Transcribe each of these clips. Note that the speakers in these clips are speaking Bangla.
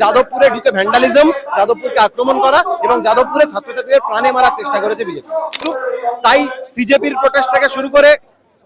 যাদবপুরে ঢুকে ভ্যান্ডালিজম, যাদবপুরকে আক্রমণ করা এবং যাদবপুরে ছাত্রছাত্রীদের প্রাণে মারার চেষ্টা করেছে বিজেপি। তাই সিজেপির প্রোটেস্ট থেকে শুরু করে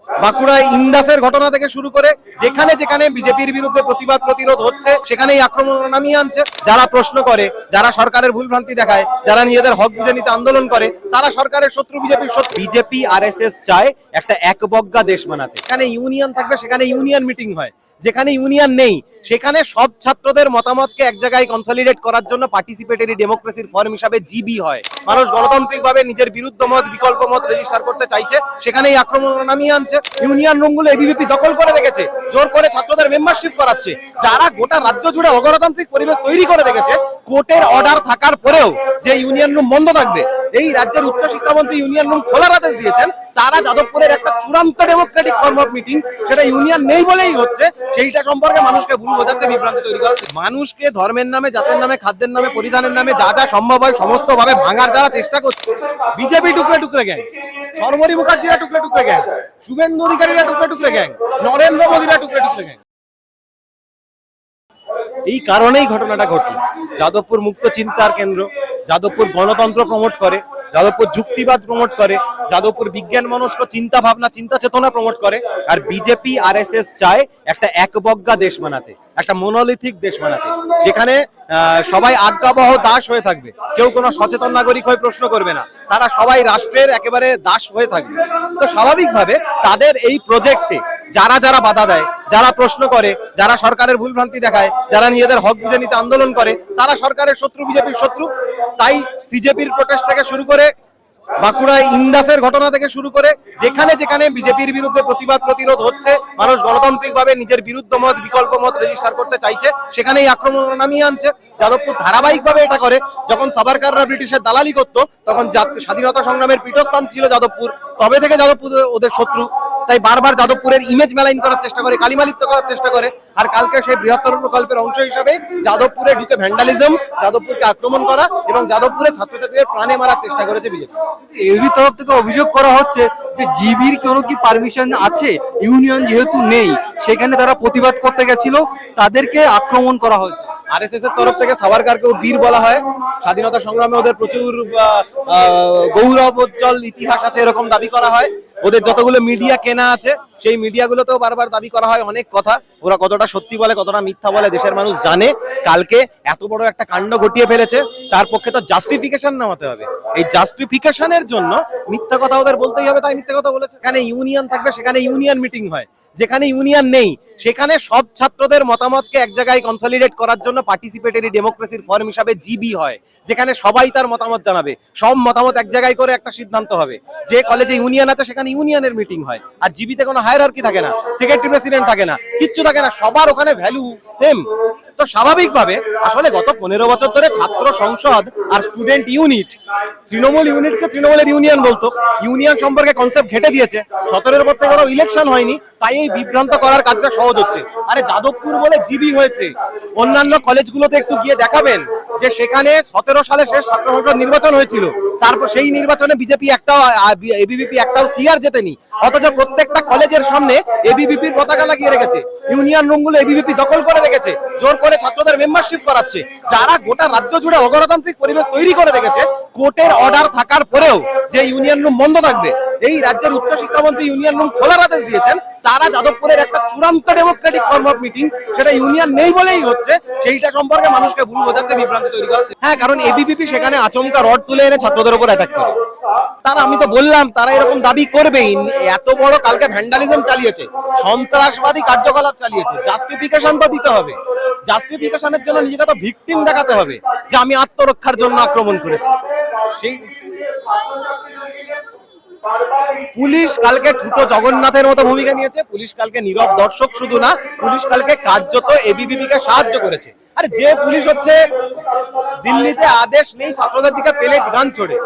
বাঁকুড়ায় ইন্দাসের ঘটনা থেকে শুরু করে যেখানে যেখানে বিজেপির বিরুদ্ধে প্রতিবাদ প্রতিরোধ হচ্ছে সেখানেই আক্রমণ নামিয়ে আনছে। যারা প্রশ্ন করে, যারা সরকারের ভুলভ্রান্তি দেখায়, যারা নিজেদের হক বুঝে নিতে আন্দোলন করে, তারা সরকারের শত্রু, বিজেপির শত্রু। বিজেপি আরএসএস চায় একটা একবজ্ঞা দেশ বানাতে। এখানে ইউনিয়ন থাকবে, সেখানে ইউনিয়ন মিটিং হয়। যেখানে ইউনিয়ন নেই সেখানে সব ছাত্রদের মতামতকে এক জায়গায় কনসলিডেট করার জন্য পার্টিসিপেটরি ডেমোক্রেসির ফর্ম হিসাবে জিবি হয়। মানুষ গণতান্ত্রিকভাবে নিজের বিরুদ্ধ মত, বিকল্প মত রেজিস্টার করতে চাইছে, সেখানেই আক্রমণ নামিয়ে আনছে। ইউনিয়ন রুমগুলো এবিভিপি দখল করে রেখেছে, জোর করে ছাত্রদের মেম্বারশিপ করাচ্ছে। যারা গোটা রাজ্য জুড়ে অগণতান্ত্রিক পরিবেশ তৈরি করে রেখেছে, কোর্টের অর্ডার থাকার পরেও যে ইউনিয়ন রুম বন্ধ থাকবে, এই রাজ্যের উচ্চ শিক্ষামন্ত্রী ইউনিয়ন রুম খোলার আদেশ দিয়েছেন। তারা যাদবপুরের একটা চূড়ান্ত ডেমোক্রেটিক ফর্ম অফ মিটিং, সেটা ইউনিয়ন নেই বলেই হচ্ছে, সেইটা সম্পর্কে মানুষকে ভুল বোঝাতে, বিভ্রান্তি তৈরি করা। মানুষকে ধর্মের নামে, জাতের নামে, খাদ্যের নামে, পরিধানের নামে যা যা সম্ভব হয় সমস্ত ভাবে ভাঙার যারা চেষ্টা করছে, বিজেপি টুকরে টুকরে গ্যাং, সর্বরী মুখার্জিরা টুকরে টুকরে গ্যাং, শুভেন্দু অধিকারীরা টুকরে টুকরে গ্যাং, নরেন্দ্র মোদীরা টুকরে টুকরে গ্যাং। এই কারণেই ঘটনাটা ঘটল। যাদবপুর মুক্ত চিন্তার কেন্দ্র, যাদবপুর গণতন্ত্র প্রমোট করে, যাদবপুর যুক্তিবাদ প্রমোট করে, যাদবপুর বিজ্ঞান মনস্ক চিন্তা ভাবনা, চিন্তা চেতনা প্রমোট করে। আর বিজেপি আরএসএস চায় একটা একবজ্ঞা দেশ বানাতে, একটা মনোলিথিক দেশ বানাতে, যেখানে সবাই আজ্ঞাবহ দাস হয়ে থাকবে। কেউ কোনো সচেতন নাগরিক হয়ে প্রশ্ন করবে না, তারা সবাই রাষ্ট্রের একেবারে দাস হয়ে থাকবে। তো স্বাভাবিকভাবে তাদের এই প্রজেক্টে যারা যারা বাধা দেয়, যারা প্রশ্ন করে, যারা সরকারের ভুলভ্রান্তি দেখায়, যারা নিজেদের হক বুঝে নিতে আন্দোলন করে, তারা সরকারের শত্রু, বিজেপির শত্রু। তাই সিজেপির প্রোটেস্ট থেকে শুরু করে বাঁকুড়ায় ইন্দাসের ঘটনা থেকে শুরু করে যেখানে যেখানে বিজেপির বিরুদ্ধে প্রতিবাদ প্রতিরোধ হচ্ছে, মানুষ গণতান্ত্রিকভাবে নিজের বিরুদ্ধ মত, বিকল্প মত রেজিস্টার করতে চাইছে, সেখানেই আক্রমণ নামিয়ে আনছে। যাদবপুর ধারাবাহিকভাবে এটা করে। যখন সাভারকাররা ব্রিটিশের দালালি করতো, তখন স্বাধীনতা সংগ্রামের পীঠস্থান ছিল যাদবপুর, তবে থেকে যাদবপুর ওদের শত্রু। তাই বারবার যাদবপুরের ইমেজ মেলাইন করার চেষ্টা করে, কালিমালিপ্ত করার চেষ্টা করে। আর কালকে সেই বৃহত্তর প্রকল্পের অংশ হিসাবে যাদবপুরে ঢুকে ভ্যান্ডালিজম, যাদবপুরকে আক্রমণ করা এবং যাদবপুরে ছাত্রছাত্রীদের প্রাণে মারার চেষ্টা করেছে বিজেপি। এবির তরফ থেকে অভিযোগ করা হচ্ছে যে জিবির কোনো কি পারমিশন আছে, ইউনিয়ন যেহেতু নেই সেখানে তারা প্রতিবাদ করতে গেছিল, তাদেরকে আক্রমণ করা হয়েছে। আরএসএস এর তরফ থেকে সাভারকারকেও বীর বলা হয়। স্বাধীনতা সংগ্রামে ওদের প্রচুর গৌরবোজ্জ্বল ইতিহাস আছে এরকম দাবি করা হয়। ওদের যতগুলো মিডিয়া কেনা আছে সেই মিডিয়াগুলোতেও বারবার দাবি করা হয় অনেক কথা। ওরা কতটা সত্যি বলে, কতটা মিথ্যা বলে দেশের মানুষ জানে। কালকে এত বড় একটা কাণ্ড ঘটিয়ে ফেলেছে, তার পক্ষে তো জাস্টিফিকেশন নামাতে হবে। এই জাস্টিফিকেশনের জন্য মিথ্যা কথা ওদের বলতেই হবে, তাই মিথ্যা কথা বলেছে। এখানে ইউনিয়ন থাকবে, সেখানে ইউনিয়ন মিটিং হয়। যেখানে ইউনিয়ন নেই সেখানে সব ছাত্রদের মতামতকে এক জায়গায় কনসলিডেট করার জন্য পার্টিসিপেটরি ডেমোক্রেসির ফর্ম হিসাবে জিবি হয়। যেখানে সবাই তার মতামত জানাবে, সব মতামত এক জায়গায় করে একটা সিদ্ধান্ত হবে। যে কলেজে ইউনিয়ন আছে সেখানে ইউনিয়নের মিটিং হয়। আর জিবিতে কোনো হায়ারার্কি থাকে না, সেক্রেটারি প্রেসিডেন্ট থাকে না, কিচ্ছু থাকে না, সবার ওখানে ভ্যালু সেম। তো স্বাভাবিকভাবে আসলে গত 15 বছর ধরে ছাত্র সংসদ আর স্টুডেন্ট ইউনিট, তৃণমূল ইউনিটকে তৃণমূলের ইউনিয়ন বলতো, ইউনিয়ন সম্পর্কে কনসেপ্ট ঘেটে দিয়েছে। 17-এর পর থেকে কোনো ইলেকশন হয়নি, তাই এই বিভ্রান্ত করার কাজটা সহজ হচ্ছে। আরে যাদবপুর বলে জিবি হয়েছে, অন্যান্য কলেজগুলোতে একটু গিয়ে দেখাবেন যে সেখানে 17 সালে শেষ ছাত্র সংসদ নির্বাচন হয়েছিল, তারপর সেই নির্বাচনে বিজেপি একটাও, এবিভিপি একটাও সিআর জেতেনি, অথচ প্রত্যেকটা কলেজের সামনে এবিভিপির পতাকা লাগিয়ে রেখেছে। ইউনিয়ন রুমগুলো এবিভিপি দখল করে রেখেছে, জোর করে ছাত্রদের মেম্বারশিপ করাচ্ছে। যারা গোটা রাজ্য জুড়ে অগণতান্ত্রিক পরিবেশ তৈরি করে রেখেছে, কোর্টের অর্ডার থাকার পরেও যে ইউনিয়ন রুম বন্ধ থাকবে, এই রাজ্যের উচ্চ শিক্ষামন্ত্রী ইউনিয়ন রুম খোলার আদেশ দিয়েছেন। তারা যাদবপুরের একটা চূড়ান্ত ডেমোক্রেটিক ফর্ম অফ মিটিং, সেটা ইউনিয়ন নেই বলেই হচ্ছে, সেইটা সম্পর্কে মানুষকে ভুল বোঝাতে, বিভ্রান্তি তৈরি করা। হ্যাঁ, কারণ এবিভিপি সেখানে আচমকা রড তুলে এনে ছাত্রদের উপর অ্যাটাক করে। তারা, আমি তো বললাম, তারা এরকম দাবি করবেই। এত বড় কালকে ভ্যান্ডালিজম চালিয়েছে, সন্ত্রাসবাদী কার্যকলাপ চালিয়েছে, জাস্টিফিকেশন তো দিতে হবে। জাস্টিফিকেশনের জন্য নিজেকে তো ভিকটিম দেখাতে হবে যে আমি আত্মরক্ষার জন্য আক্রমণ করেছি। সেই পুলিশ কালকে ঠুটো জগন্নাথের মতো ভূমিকা নিয়েছে। পুলিশ কালকে নীরব দর্শক শুধু না, পুলিশ কালকে কার্যত এবিভিপিকে সাহায্য করেছে। আরে যে পুলিশ হচ্ছে দিল্লিতে আদেশ নেই ছাত্রদের দিকে পেলেট গান ছোড়ে,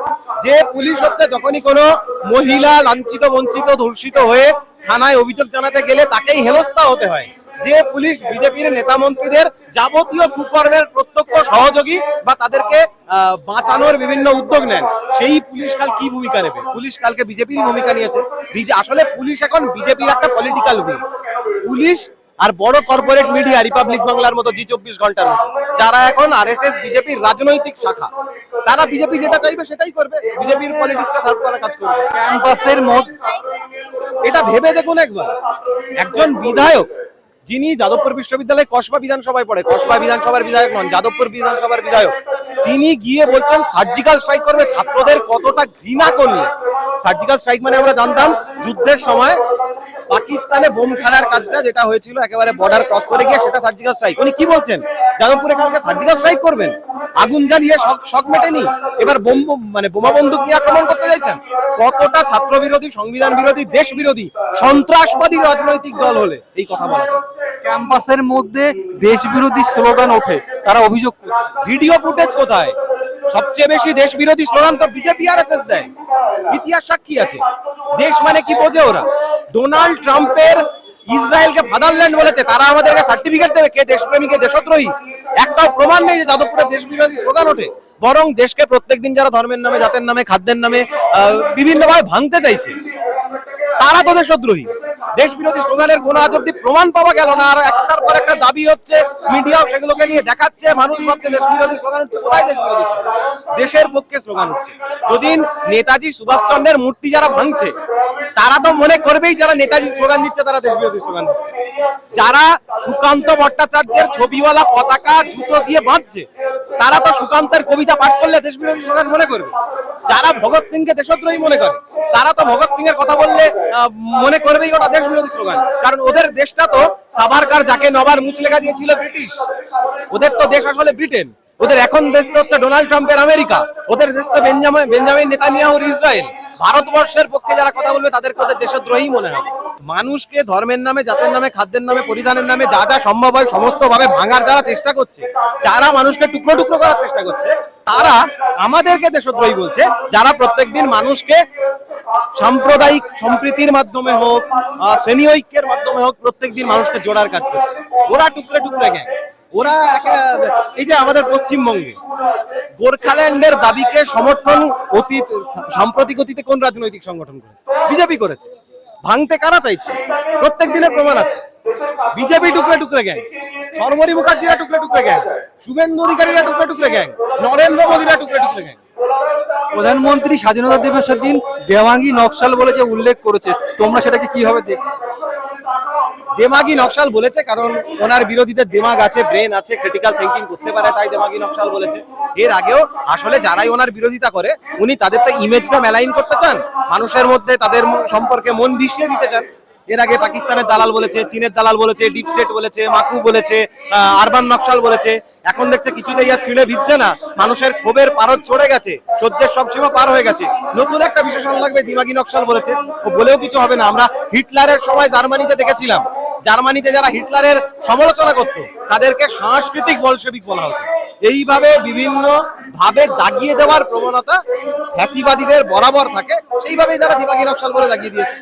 যে পুলিশ হচ্ছে যখনই কোনো মহিলা লাঞ্ছিত, বঞ্চিত, ধর্ষিত হয়ে থানায় অভিযোগ জানাতে গেলে তাকেই হেনস্থা হতে হয়, যে পুলিশ বিজেপির নেতা মন্ত্রীদের যাবতীয় কুকর্মের প্রত্যক্ষ সহযোগী বা তাদেরকে বাঁচানোর বিভিন্ন উদ্যোগ নেন, সেই পুলিশ কাল কি ভূমিকা নেবে? পুলিশ কালকে বিজেপির ভূমিকা নিয়েছে। আসলে পুলিশ এখন বিজেপির একটা পলিটিক্যাল উইং। পুলিশ আর বড় কর্পোরেট মিডিয়া রিপাবলিক বাংলার মতো জি24 ঘন্টার মতো, যারা এখন আরএসএস বিজেপির রাজনৈতিক শাখা, তারা বিজেপি যেটা চাইবে সেটাই করবে, বিজেপির পলিটিক্সকে সার্ভ করার কাজ করবে। ক্যাম্পাসের মধ্যে এটা ভেবে দেখুন একবার, একজন বিধায়ক যিনি যাদবপুর বিশ্ববিদ্যালয়ে কসবা বিধানসভায় পড়ে, কসবা বিধানসভার বিধায়ক নন, যাদবপুর বিধানসভার বিধায়ক, তিনি গিয়ে বলছেন সার্জিক্যাল স্ট্রাইক করবে। ছাত্রদের কতটা ঘৃণা করলে! সার্জিক্যাল স্ট্রাইক মানে আমরা জানতাম যুদ্ধের সময় পাকিস্তানে বোম ফেলার কাজটা যেটা হয়েছিল একেবারে বর্ডার ক্রস করে গিয়ে, সেটা সার্জিক্যাল স্ট্রাইক। উনি কি বলছেন, যাদবপুরে কালকে সার্জিক্যাল স্ট্রাইক করবেন? আগুন জ্বালিয়ে শক মেটেনি, এবার বোমা বন্দুক নিয়ে আক্রমণ করতে চাইছেন? কতটা ছাত্র বিরোধী, সংবিধান বিরোধী, দেশ বিরোধী, সন্ত্রাসবাদী রাজনৈতিক দল হলে এই কথা বলা যায়? ক্যাম্পাসের মধ্যে দেশ বিরোধী স্লোগান ওঠে, তারা অভিযোগ করছে। ভিডিও ফুটেজ কোথায়? সবচেয়ে বেশি দেশ বিরোধী স্লোগান তো বিজেপি আরএসএস দেয়, ইতিহাস সাক্ষী আছে। দেশ মানে কি বোঝে ওরা? ডোনাল্ড ট্রাম্পের ইসরায়েলকে ফাদারল্যান্ড বলেছে, তারা আমাদেরকে সার্টিফিকেট দেবে কে দেশপ্রেমী কে দেশদ্রোহী? একটাও প্রমাণ নেই যে যাদবপুরে দেশ বিরোধী স্লোগান ওঠে। বরং দেশকে প্রত্যেকদিন যারা ধর্মের নামে, জাতের নামে, খাদ্যের নামে বিভিন্নভাবে ভাঙতে চাইছে, তারা তো দেশদ্রোহী। দেশ বিরোধী স্লোগানের কোনো আজ অব্দি প্রমাণ পাওয়া গেল না। আর একটার পর একটা দাবি হচ্ছে, মিডিয়াও সেগুলোকে নিয়ে দেখাচ্ছে, মানুষ ভাবছে দেশ বিরোধী স্লোগান উঠছে। কোথায় দেশ বিরোধী স্লোগান? দেশের পক্ষে স্লোগান উঠছে। যদি নেতাজি সুভাষচন্দ্রের মূর্তি যারা ভাঙছে, তারা তো মনে করবেই যারা নেতাজি স্লোগান দিচ্ছে তারা দেশ বিরোধী স্লোগান দিচ্ছে। যারা সুকান্ত ভট্টাচার্যের ছবিওয়ালা পতাকা জুতো দিয়ে বাঁধছে, তারা তো সুকান্তের কবিতা পাঠ করলে দেশ বিরোধী স্লোগান মনে করবে। যারা ভগৎ সিংকে দেশদ্রোহী মনে করে, তারা তো ভগৎ সিং এর কথা বললে মনে করবেই ওটা দেশ বিরোধী স্লোগান। কারণ ওদের দেশটা তো সাভারকার যাকে নবার মুচলেখা দিয়েছিল ব্রিটিশ, ওদের তো দেশ আসলে ব্রিটেন। ওদের এখন দেশ তো হচ্ছে ডোনাল্ড ট্রাম্পের আমেরিকা, ওদের দেশ তো বেঞ্জামিন নেতানিয়াহুর ইসরায়েল। ভারতবর্ষের পক্ষে যারা কথা বলবে তাদেরকে ওদের দেশদ্রোহী মনে হবে। মানুষকে ধর্মের নামে, জাতের নামে, খাদ্যের নামে, পরিধানের নামে যা যা সম্ভব হয় সমস্ত ভাবে ভাঙার যারা চেষ্টা করছে, যারা মানুষকে টুকরো টুকরো করার চেষ্টা করছে, তারা আমাদেরকে দেশদ্রোহী বলছে। যারা প্রত্যেকদিন মানুষকে সাম্প্রদায়িক সম্প্রীতির মাধ্যমে হোক, শ্রেণী ঐক্যের মাধ্যমে হোক, প্রত্যেকদিন মানুষকে জোড়ার কাজ করছে, ওরা টুকরে টুকরে গ্যাং। ওরা এই যে আমাদের পশ্চিমবঙ্গে গোর্খাল্যান্ডের দাবিকে সমর্থন সাম্প্রতিক অতীতে কোন রাজনৈতিক সংগঠন করেছে? বিজেপি করেছে। ভাঙতে কারা চাইছে? প্রত্যেক দিনের প্রমাণ আছে। বিজেপি টুকরে টুকরে গ্যাং, সর্বরী মুখার্জিরা টুকরে টুকরে গ্যাং, শুভেন্দু অধিকারীরা টুকরে টুকরে গ্যাং, নরেন্দ্র মোদীরা টুকরে টুকরে গ্যাং। প্রধানমন্ত্রী স্বাধীনতা দিবসের দিন দেওয়াঙ্গি নকশাল বলে যে উল্লেখ করেছে, তোমরা সেটাকে কিভাবে দেখছো? দেমাগি নকশাল বলেছে কারণ ওনার বিরোধীদের দিমাগ আছে, ব্রেন আছে, ক্রিটিক্যাল থিঙ্কিং করতে পারে, তাই দেমাগি নকশাল বলেছে। এর আগেও আসলে যারাই ওনার বিরোধিতা করে, উনি তাদের তো ইমেজটা মেলাইন করতে চান, মানুষের মধ্যে তাদের সম্পর্কে মন বিষিয়ে দিতে চান। এর আগে পাকিস্তানের দালাল বলেছে, চীনের দালাল বলেছে, ডিপ স্টেট বলেছে, মাকু বলেছে, আরবান নকশাল বলেছে। এখন দেখছে কিছুতেই আর চুলে ভিজছে না, মানুষের ক্ষোভের পারদ চড়ে গেছে, সহ্যের সব সীমা পার হয়ে গেছে। নতুন একটা বিশেষণ লাগবে, দিমাগি নকশাল বলেছে। ও বলেও কিছু হবে না। আমরা হিটলারের সময় জার্মানিতে দেখেছিলাম, জার্মানিতে যারা হিটলারের সমালোচনা করত তাদেরকে সাংস্কৃতিক বলশেবিক বলা হতো। এইভাবে বিভিন্ন ভাবে দাগিয়ে দেওয়ার প্রবণতা ফ্যাসিবাদীদের বরাবর থাকে, সেইভাবেই তারা দিমাগি নকশাল বলে দাগিয়ে দিয়েছে।